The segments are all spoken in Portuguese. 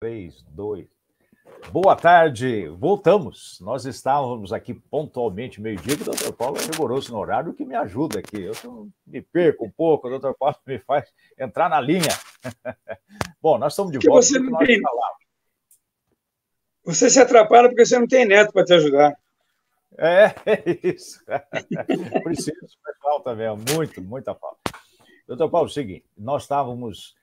3, 2. Boa tarde, voltamos. Nós estávamos aqui pontualmente meio-dia, que o Dr. Paulo é rigoroso no horário, que me ajuda aqui. Eu me perco um pouco, o Dr. Paulo me faz entrar na linha. Bom, nós estamos de volta. Você não tem... Você se atrapalha porque você não tem neto para te ajudar. É isso. Preciso, falta mesmo, muita falta. Doutor Paulo, é o seguinte, nós estávamos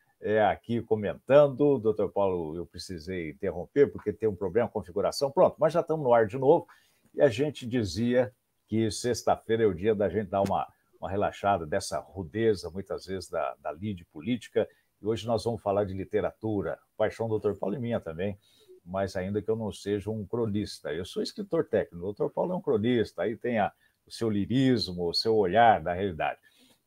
aqui comentando, doutor Paulo, eu precisei interromper porque tem um problema de configuração, pronto, mas já estamos no ar de novo, e a gente dizia que sexta-feira é o dia da gente dar uma relaxada dessa rudeza, muitas vezes, da lide política, e hoje nós vamos falar de literatura, paixão do doutor Paulo e minha também, mas ainda que eu não seja um cronista. Eu sou escritor técnico, o doutor Paulo é um cronista, aí tem o seu lirismo, o seu olhar da realidade.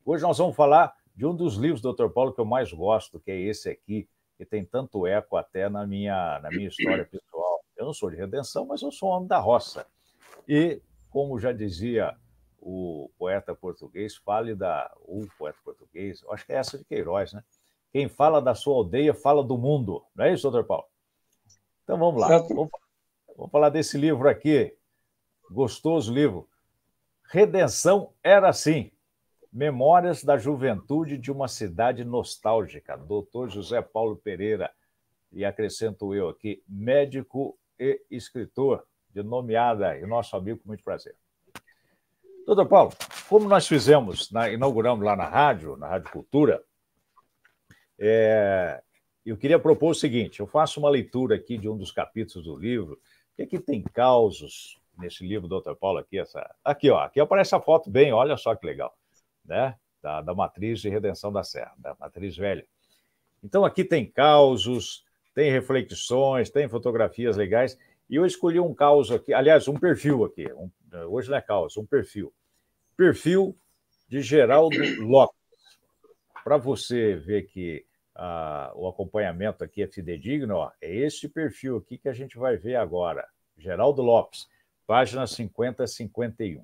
Hoje nós vamos falar de um dos livros do Dr. Paulo que eu mais gosto, que é esse aqui, que tem tanto eco até na minha história pessoal. Eu não sou de redenção, mas eu sou um homem da roça. E, como já dizia o poeta português, o poeta português, eu acho que é essa de Queiroz, né? Quem fala da sua aldeia, fala do mundo. Não é isso, Dr. Paulo? Então vamos lá. Vamos falar desse livro aqui. Gostoso livro. Redenção era assim. Memórias da Juventude de uma Cidade Nostálgica, Dr. José Paulo Pereira, e acrescento eu aqui, médico e escritor, de nomeada, e nosso amigo, com muito prazer. Doutor Paulo, como nós inauguramos lá na Rádio Cultura, eu queria propor o seguinte, eu faço uma leitura aqui de um dos capítulos do livro, que aqui tem causos nesse livro, doutor Paulo, aqui aparece a foto bem, olha só que legal. Né? Da matriz de Redenção da Serra, da matriz velha. Então, aqui tem causos, tem reflexões, tem fotografias legais, e eu escolhi um caos aqui, aliás, um perfil aqui, hoje não é caos, um perfil. Perfil de Geraldo Lopes. Para você ver que o acompanhamento aqui é fidedigno, ó, é esse perfil aqui que a gente vai ver agora. Geraldo Lopes, página 50 a 51.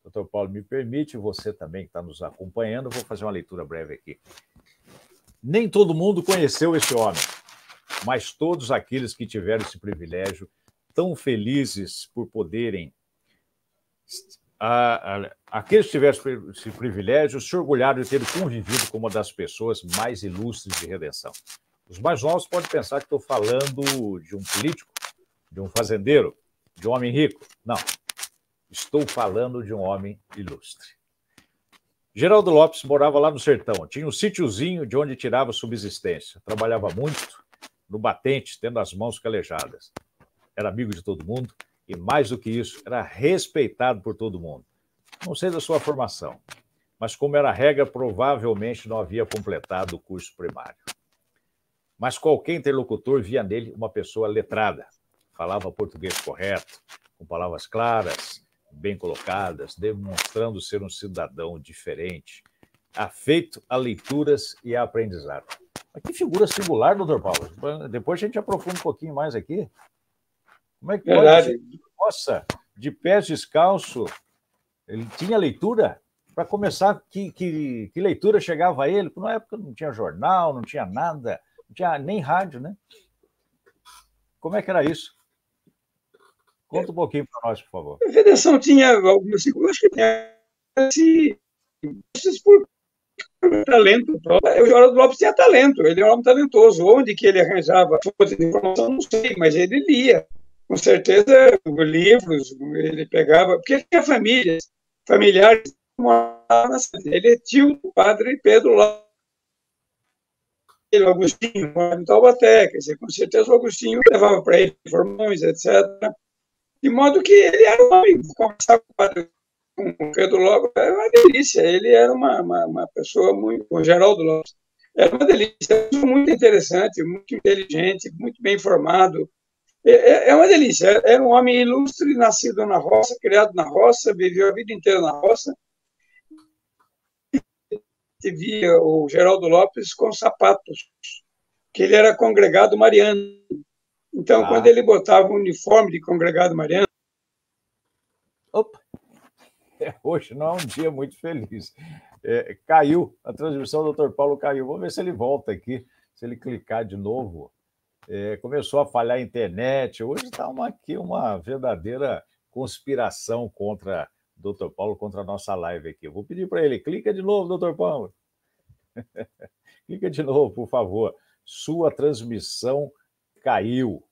Doutor Paulo, me permite, você também que está nos acompanhando, vou fazer uma leitura breve aqui. Nem todo mundo conheceu esse homem, mas todos aqueles que tiveram esse privilégio, tão felizes por poderem... Aqueles que tiveram esse privilégio se orgulharam de ter convivido com uma das pessoas mais ilustres de redenção. Os mais novos podem pensar que estou falando de um político, de um fazendeiro, de um homem rico. Não. Estou falando de um homem ilustre. Geraldo Lopes morava lá no sertão, tinha um sítiozinho de onde tirava subsistência. Trabalhava muito no batente, tendo as mãos calejadas. Era amigo de todo mundo e, mais do que isso, era respeitado por todo mundo. Não sei da sua formação, mas, como era regra, provavelmente não havia completado o curso primário. Mas qualquer interlocutor via nele uma pessoa letrada. Falava português correto, com palavras claras, bem colocadas, demonstrando ser um cidadão diferente, afeito a leituras e a aprendizado. Mas que figura singular, doutor Paulo. Depois a gente aprofunda um pouquinho mais aqui. Como é que pode? Nossa, de pés descalço, ele tinha leitura? Para começar, que leitura chegava a ele? Porque na época não tinha jornal, não tinha nada, não tinha nem rádio, né? Como é que era isso? Conta um pouquinho para nós, por favor. A Redenção tinha algumas... Eu acho que tinha por talento. O Geraldo Lopes tinha talento, ele é um homem talentoso. Onde que ele arranjava fonte de informação, não sei, mas ele lia. Com certeza, livros, ele pegava... Porque ele tinha familiares que moravam na cidade. Ele é tio do padre Pedro Lopes. O Agostinho morava em Taubaté, quer dizer, com certeza o Agostinho levava para ele informações, etc. De modo que ele era um homem, conversar com o Pedro Lopes era uma delícia. Ele era uma pessoa muito... O Geraldo Lopes era uma delícia, muito interessante, muito inteligente, muito bem informado. É uma delícia. Era um homem ilustre, nascido na roça, criado na roça, viveu a vida inteira na roça. E via o Geraldo Lopes com sapatos, que ele era congregado mariano. Então, quando ele botava o uniforme de congregado mariano... Opa! Hoje não é um dia muito feliz. Caiu, a transmissão do Dr. Paulo caiu. Vamos ver se ele volta aqui, se ele clicar de novo. começou a falhar a internet. Hoje está aqui uma verdadeira conspiração contra o Dr. Paulo, contra a nossa live aqui. Eu vou pedir para ele, clica de novo, Dr. Paulo. Clica de novo, por favor. Sua transmissão caiu.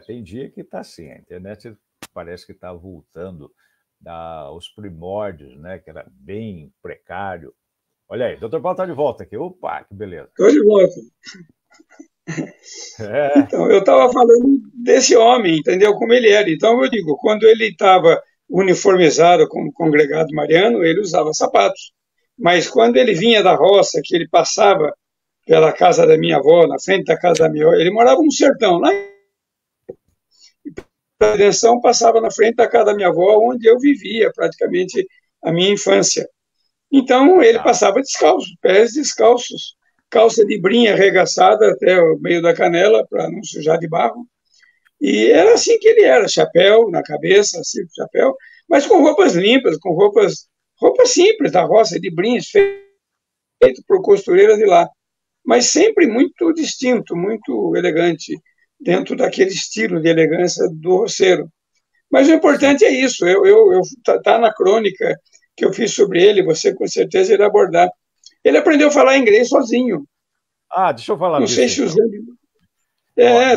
Tem dia que está assim, a internet parece que está voltando aos primórdios, né, que era bem precário. Olha aí, Dr. Paulo está de volta aqui. Opa, que beleza. Estou de volta. Então, eu estava falando desse homem, entendeu? Como ele era. Então, eu digo, quando ele estava uniformizado como congregado mariano, ele usava sapatos. Mas quando ele vinha da roça, que ele passava pela casa da minha avó, na frente da casa da minha avó, ele morava no sertão, lá a Redenção passava na frente da casa da minha avó, onde eu vivia praticamente a minha infância. Então, ele passava descalço, pés descalços, calça de brim arregaçada até o meio da canela, para não sujar de barro. E era assim que ele era, chapéu na cabeça, assim, chapéu, mas com roupas limpas, com roupas simples da roça, de brim, feito por costureiras de lá. Mas sempre muito distinto, muito elegante, dentro daquele estilo de elegância do roceiro. Mas o importante é isso, tá na crônica que eu fiz sobre ele, você com certeza irá abordar. Ele aprendeu a falar inglês sozinho. Deixa eu falar Não disso. sei se usando.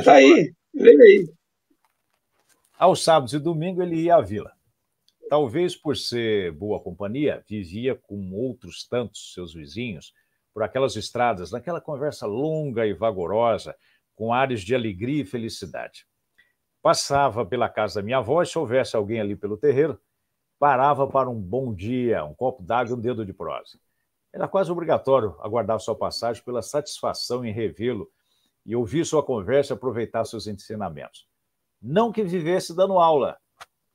Tá aí, leia aí. Aos sábados e domingos ele ia à vila. Talvez por ser boa companhia, vivia com outros tantos seus vizinhos por aquelas estradas, naquela conversa longa e vagarosa, com ares de alegria e felicidade. Passava pela casa da minha avó e, se houvesse alguém ali pelo terreiro, parava para um bom dia, um copo d'água e um dedo de prosa. Era quase obrigatório aguardar sua passagem pela satisfação em revê-lo e ouvir sua conversa e aproveitar seus ensinamentos. Não que vivesse dando aula,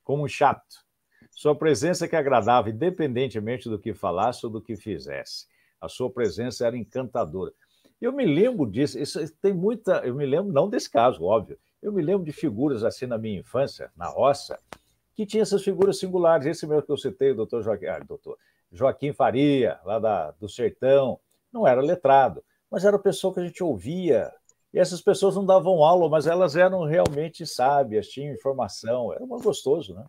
como um chato. Sua presença que agradava, independentemente do que falasse ou do que fizesse. A sua presença era encantadora. Eu me lembro disso, eu me lembro, não desse caso, óbvio, eu me lembro de figuras assim na minha infância, na roça, que tinha essas figuras singulares. Esse mesmo que eu citei, o doutor Joaquim Faria, lá do sertão, não era letrado, mas era pessoa que a gente ouvia, e essas pessoas não davam aula, mas elas eram realmente sábias, tinham informação, era muito gostoso, né?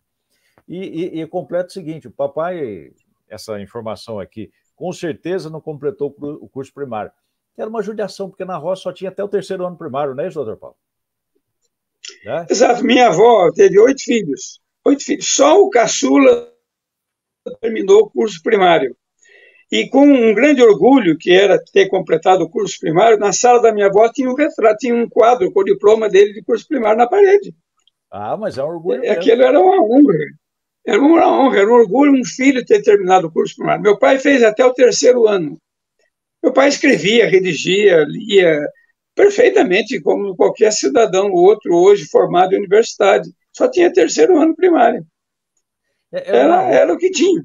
E completo o seguinte, o papai, essa informação aqui, com certeza não completou o curso primário, que era uma judiação, porque na roça só tinha até o 3º ano primário, não é isso, doutor Paulo? Exato, minha avó teve 8 filhos, só o caçula terminou o curso primário. E com um grande orgulho, que era ter completado o curso primário, na sala da minha avó tinha um retrato, tinha um quadro com o diploma dele de curso primário na parede. Mas é um orgulho mesmo. Aquilo era uma honra. Era uma honra, era um orgulho um filho ter terminado o curso primário. Meu pai fez até o 3º ano. Meu pai escrevia, redigia, lia perfeitamente, como qualquer cidadão outro hoje formado em universidade. Só tinha 3º ano primário. Era o que tinha.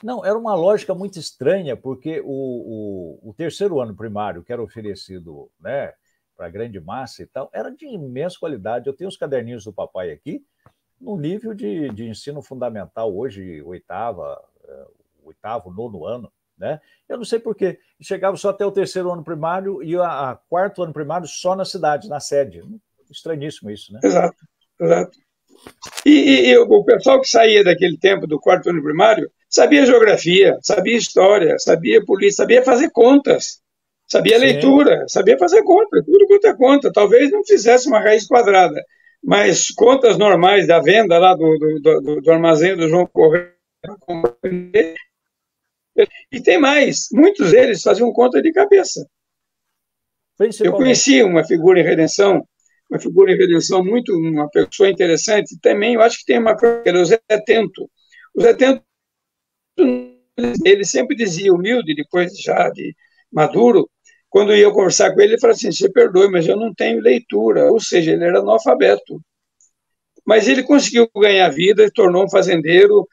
Não, era uma lógica muito estranha, porque o 3º ano primário, que era oferecido, né, para a grande massa e tal, era de imensa qualidade. Eu tenho os caderninhos do papai aqui, no nível de ensino fundamental, hoje, 8º, 9º ano, né? Eu não sei por quê. Chegava só até o 3º ano primário e a 4º ano primário só na cidade, na sede. Estranhíssimo isso, né? Exato. E o pessoal que saía daquele tempo do 4º ano primário sabia geografia, sabia história, sabia polícia, sabia fazer contas, sabia leitura, sabia fazer conta, tudo quanto é conta. Talvez não fizesse uma raiz quadrada, mas contas normais da venda lá do armazém do João Correia. E tem mais, muitos deles faziam conta de cabeça. Eu conheci uma figura em Redenção muito, uma pessoa interessante, também eu acho que tem uma coisa, o Zé Tento. O Zé Tento, ele sempre dizia, humilde, depois já de maduro, quando eu ia conversar com ele, ele falava assim, você perdoe, mas eu não tenho leitura, ou seja, ele era analfabeto. Mas ele conseguiu ganhar vida, tornou um fazendeiro,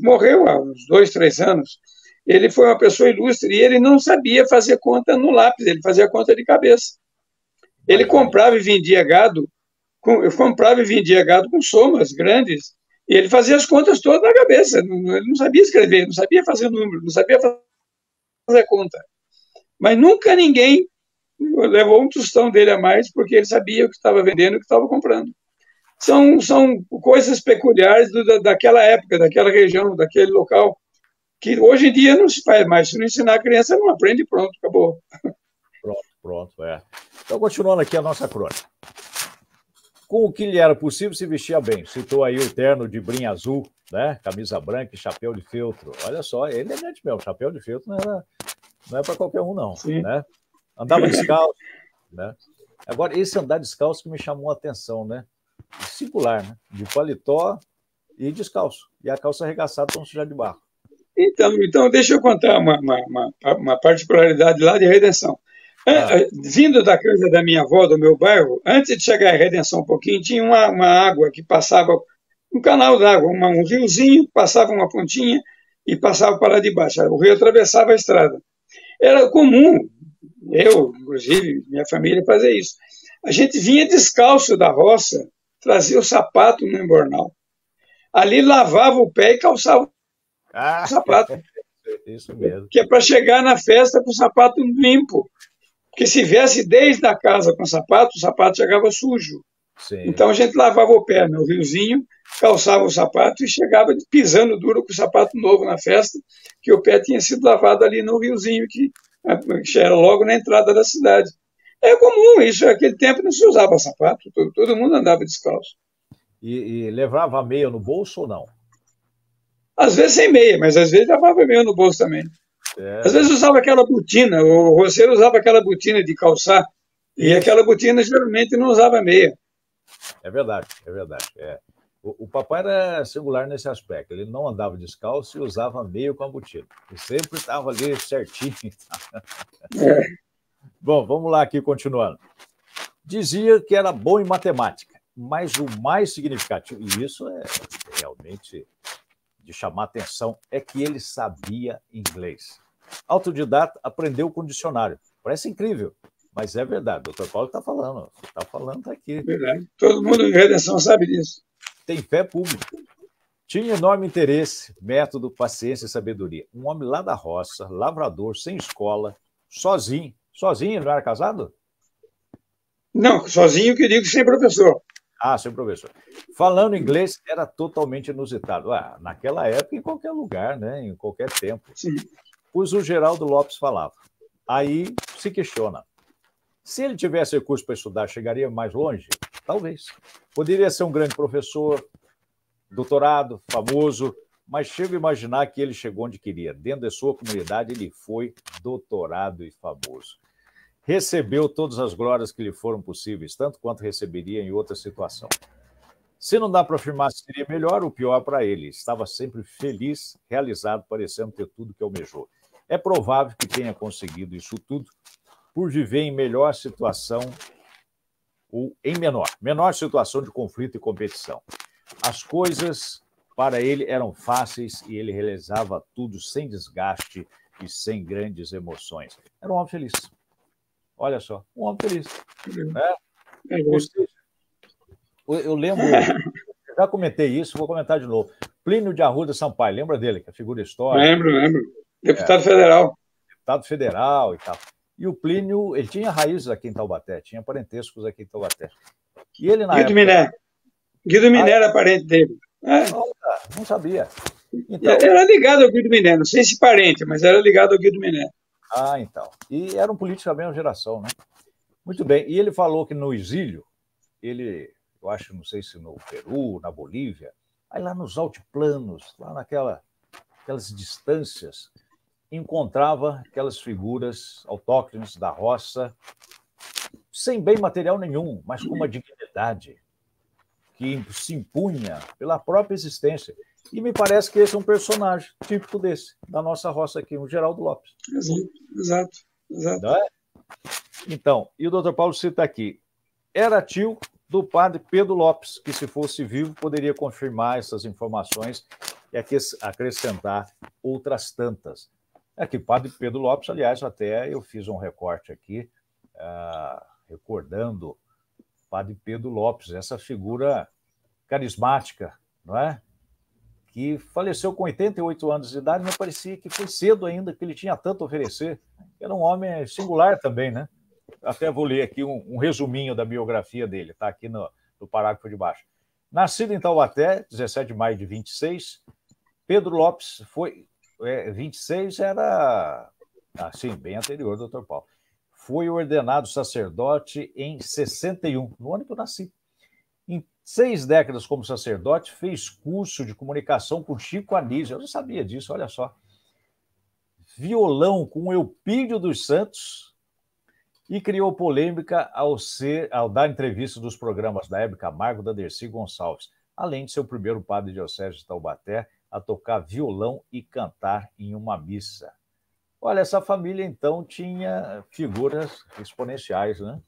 morreu há uns 2, 3 anos. Ele foi uma pessoa ilustre e ele não sabia fazer conta no lápis, ele fazia conta de cabeça. Ele comprava e vendia gado com somas grandes, e ele fazia as contas todas na cabeça. Ele não sabia escrever, não sabia fazer número, não sabia fazer conta. Mas nunca ninguém levou um tostão dele a mais, porque ele sabia o que estava vendendo e o que estava comprando. São coisas peculiares daquela época, daquela região, daquele local, que hoje em dia não se faz mais. Se não ensinar a criança, não aprende, pronto, acabou. Pronto, é. Então, continuando aqui a nossa crônica. Com o que lhe era possível, se vestia bem. Citou aí o terno de brim azul, né? Camisa branca e chapéu de feltro. Olha só, ele é elegante mesmo. Chapéu de feltro não é para qualquer um, não. Né? Andava descalço. Né? Agora, esse andar descalço que me chamou a atenção, né? Singular, né? De paletó e descalço. E a calça arregaçada para não sujar de barro. Então, deixa eu contar uma particularidade lá de Redenção. Vindo da casa da minha avó, do meu bairro, antes de chegar à Redenção um pouquinho, tinha uma água que passava, um canal d'água, um riozinho, passava uma pontinha e passava para lá de baixo. O rio atravessava a estrada. Era comum, eu, inclusive, minha família, fazer isso. A gente vinha descalço da roça, trazia o sapato no embornal. Ali lavava o pé e calçava o sapato. Isso mesmo. Que é para chegar na festa com o sapato limpo. Porque se viesse desde a casa com o sapato chegava sujo. Sim. Então a gente lavava o pé no riozinho, calçava o sapato e chegava pisando duro com o sapato novo na festa, que o pé tinha sido lavado ali no riozinho, que era logo na entrada da cidade. É comum isso, naquele tempo não se usava sapato, todo mundo andava descalço. E levava a meia no bolso ou não? Às vezes sem meia, mas às vezes levava meia no bolso também. Às vezes usava aquela botina, o roceiro usava aquela botina de calçar, e aquela botina geralmente não usava meia. É verdade. O papai era singular nesse aspecto, ele não andava descalço e usava meia com a botina. E sempre estava ali certinho. Bom, vamos lá aqui, continuando. Dizia que era bom em matemática, mas o mais significativo, e isso é realmente de chamar atenção, é que ele sabia inglês. Autodidata, aprendeu com dicionário. Parece incrível, mas é verdade. O Dr. Paulo está falando. Está falando, está aqui. Verdade. Todo mundo em Redenção sabe disso. Tem fé pública. Tinha enorme interesse, método, paciência e sabedoria. Um homem lá da roça, lavrador, sem escola, sozinho. Sozinho, não era casado? Não, sozinho que digo sem professor. Sem professor. Falando inglês era totalmente inusitado. Naquela época, em qualquer lugar, né? Em qualquer tempo. Sim. Pois o Geraldo Lopes falava. Aí se questiona. Se ele tivesse recurso para estudar, chegaria mais longe? Talvez. Poderia ser um grande professor, doutorado, famoso, mas chego a imaginar que ele chegou onde queria. Dentro da sua comunidade, ele foi doutorado e famoso. Recebeu todas as glórias que lhe foram possíveis, tanto quanto receberia em outra situação. Se não dá para afirmar se seria melhor, o pior para ele. Estava sempre feliz, realizado, parecendo ter tudo que almejou. É provável que tenha conseguido isso tudo por viver em melhor situação ou em menor situação de conflito e competição. As coisas para ele eram fáceis e ele realizava tudo sem desgaste e sem grandes emoções. Era um homem feliz. Olha só, um homem feliz. Né? Ou seja, eu lembro, eu já comentei isso, vou comentar de novo. Plínio de Arruda Sampaio, lembra dele, que é figura histórica? Lembro. Deputado federal. Deputado federal e tal. E o Plínio, ele tinha raízes aqui em Taubaté, tinha parentescos aqui em Taubaté. E ele, na época... Guido Miné era parente dele. Não sabia. Então... Era ligado ao Guido Miné, não sei se parente, mas era ligado ao Guido Miné. Então. E era um político da mesma geração, né? Muito bem. E ele falou que no exílio, eu acho, não sei se no Peru, na Bolívia, aí lá nos altiplanos, lá naquelas distâncias, encontrava aquelas figuras autóctones da roça, sem bem material nenhum, mas com uma dignidade que se impunha pela própria existência. E me parece que esse é um personagem típico desse, da nossa roça aqui, o Geraldo Lopes. Exato. Não é? Então, e o doutor Paulo cita aqui, era tio do padre Pedro Lopes, que se fosse vivo poderia confirmar essas informações e acrescentar outras tantas. Aqui, padre Pedro Lopes, aliás, até eu fiz um recorte aqui, recordando padre Pedro Lopes, essa figura carismática, não é? Que faleceu com 88 anos de idade, me parecia que foi cedo ainda, que ele tinha tanto a oferecer. Era um homem singular também, né? até vou ler aqui um resuminho da biografia dele, está aqui no parágrafo de baixo. Nascido em Taubaté, 17 de maio de 26, Pedro Lopes foi... 26 era, assim, bem anterior, doutor Paulo. Foi ordenado sacerdote em 61, no ano que eu nasci. Em 6 décadas como sacerdote, fez curso de comunicação com Chico Anísio. Eu não sabia disso, olha só. Violão com Eupídio dos Santos e criou polêmica ao dar entrevista dos programas da Hebe Camargo e da Dercy Gonçalves, além de ser o primeiro padre diocese de Taubaté a tocar violão e cantar em uma missa. Olha, essa família, então, tinha figuras exponenciais, né?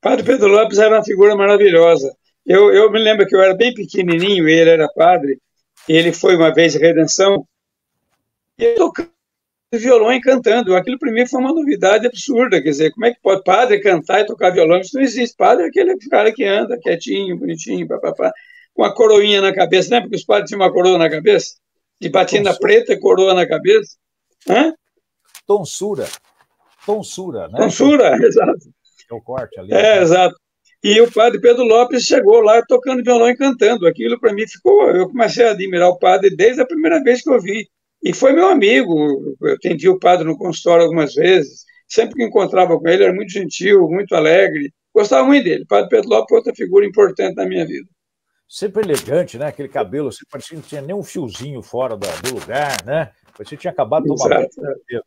Padre Pedro Lopes era uma figura maravilhosa. Eu me lembro que eu era bem pequenininho, ele era padre, ele foi uma vez em Redenção, e ele tocando violão e cantando. Aquilo para mim foi uma novidade absurda, quer dizer, como é que pode padre cantar e tocar violão? Isso não existe. Padre é aquele cara que anda quietinho, bonitinho, papapá, com a coroinha na cabeça, né? Porque os padres tinham uma coroa na cabeça, de batina preta e coroa na cabeça. Hã? Tonsura, né? Tonsura, exato. O corte ali. Exato. E o padre Pedro Lopes chegou lá tocando violão e cantando. Aquilo para mim ficou... Eu comecei a admirar o padre desde a primeira vez que eu vi. E foi meu amigo. Eu atendi o padre no consultório algumas vezes. Sempre que encontrava com ele, era muito gentil, muito alegre. Gostava muito dele. O padre Pedro Lopes foi outra figura importante na minha vida. Sempre elegante, né? Aquele cabelo, assim, parecia que não tinha nem um fiozinho fora do lugar, né? Parecia que tinha acabado de tomar banho.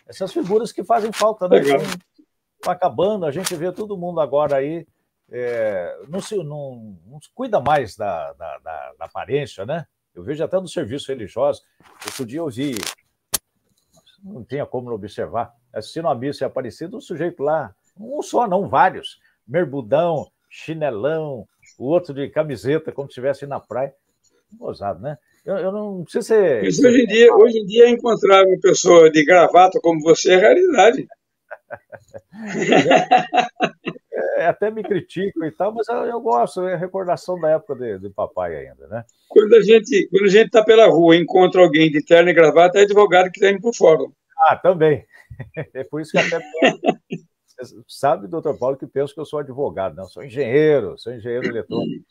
Essas figuras que fazem falta, né? Estão acabando, a gente vê todo mundo agora aí, não se cuida mais da aparência, né? Eu vejo até no serviço religioso. Outro dia eu vi, não tinha como não observar, assistindo a missa e aparecido, um sujeito lá, um só, não, vários, merbudão, chinelão, o outro de camiseta, como se estivesse na praia. Gozado, né? Eu não sei se... Mas hoje em dia encontrar uma pessoa de gravata como você é raridade. Até me critico e tal, mas eu gosto, é recordação da época de papai ainda, né? Quando a gente está pela rua e encontra alguém de terno e gravata, é advogado que está indo para o fórum. Ah, também. É por isso que até... Você sabe, doutor Paulo, que penso que eu sou advogado, não, sou engenheiro eletrônico.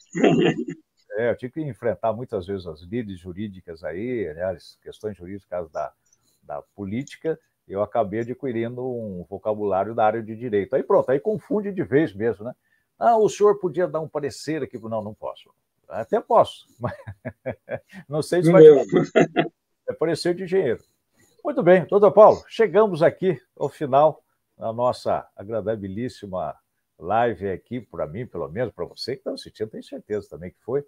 Eu tive que enfrentar muitas vezes as lides jurídicas aí, né, as questões jurídicas da política, e eu acabei adquirindo um vocabulário da área de direito. Aí pronto, aí confunde de vez mesmo, né? Ah, o senhor podia dar um parecer aqui. Não posso. Até posso, mas não sei se vai é parecer de engenheiro. Muito bem, doutor Paulo, chegamos aqui ao final da nossa agradabilíssima live aqui, para mim, pelo menos, para você que está assistindo, tenho certeza também que foi.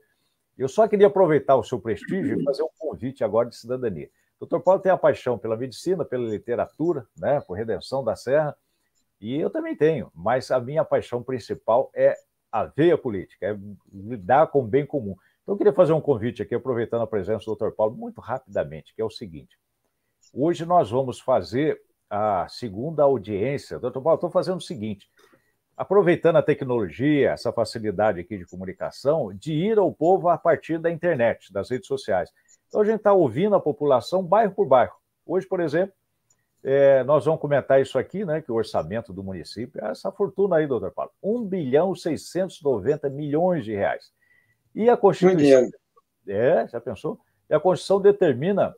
Eu só queria aproveitar o seu prestígio e fazer um convite agora de cidadania. O doutor Paulo tem a paixão pela medicina, pela literatura, né, por Redenção da Serra, e eu também tenho, mas a minha paixão principal é a veia política, é lidar com o bem comum. Então, eu queria fazer um convite aqui, aproveitando a presença do doutor Paulo, muito rapidamente, que é o seguinte. Hoje nós vamos fazer a segunda audiência. Doutor Paulo, estou fazendo o seguinte, aproveitando a tecnologia, essa facilidade aqui de comunicação, de ir ao povo a partir da internet, das redes sociais. Então, a gente está ouvindo a população bairro por bairro. Hoje, por exemplo, nós vamos comentar isso aqui, né, que o orçamento do município é essa fortuna aí, doutor Paulo, 1.690 bilhões de reais. E a Constituição... já pensou? E a Constituição determina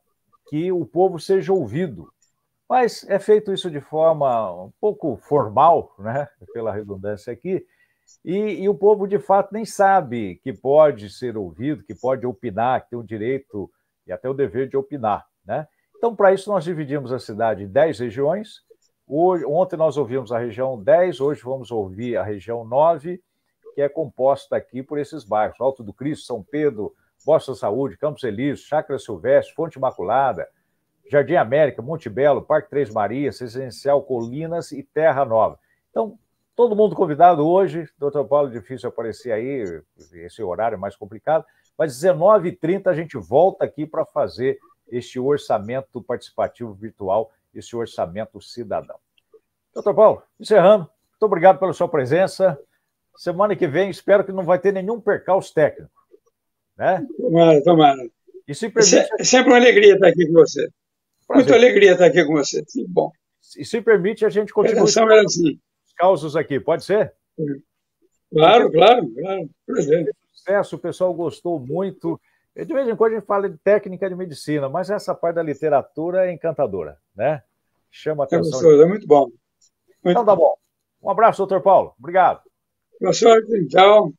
que o povo seja ouvido. Mas é feito isso de forma um pouco formal, né, pela redundância aqui, e o povo, de fato, nem sabe que pode ser ouvido, que pode opinar, que tem o direito e até o dever de opinar, né? Então, para isso, nós dividimos a cidade em 10 regiões. Ontem nós ouvimos a região 10, hoje vamos ouvir a região 9, que é composta aqui por esses bairros, Alto do Cristo, São Pedro, Bosta da Saúde, Campos Elíseos, Chácara Silvestre, Fonte Imaculada, Jardim América, Monte Belo, Parque Três Marias, Residencial Colinas e Terra Nova. Então, todo mundo convidado hoje. Doutor Paulo, difícil aparecer aí, esse horário é mais complicado, mas 19h30 a gente volta aqui para fazer este orçamento participativo virtual, esse orçamento cidadão. Doutor Paulo, encerrando, muito obrigado pela sua presença. Semana que vem, espero que não vai ter nenhum percalço técnico, né? Tomara. E se permite... É sempre uma alegria estar aqui com você. Prazer. Muita alegria estar aqui com você. Muito bom. E se permite, a gente continua A redação era assim. os causos aqui, pode ser? Claro. Sucesso, o pessoal gostou muito. De vez em quando a gente fala de técnica de medicina, mas essa parte da literatura é encantadora, né? Chama a atenção. Professor, é muito bom. Então tá bom. Um abraço, doutor Paulo. Obrigado. Boa sorte, tchau.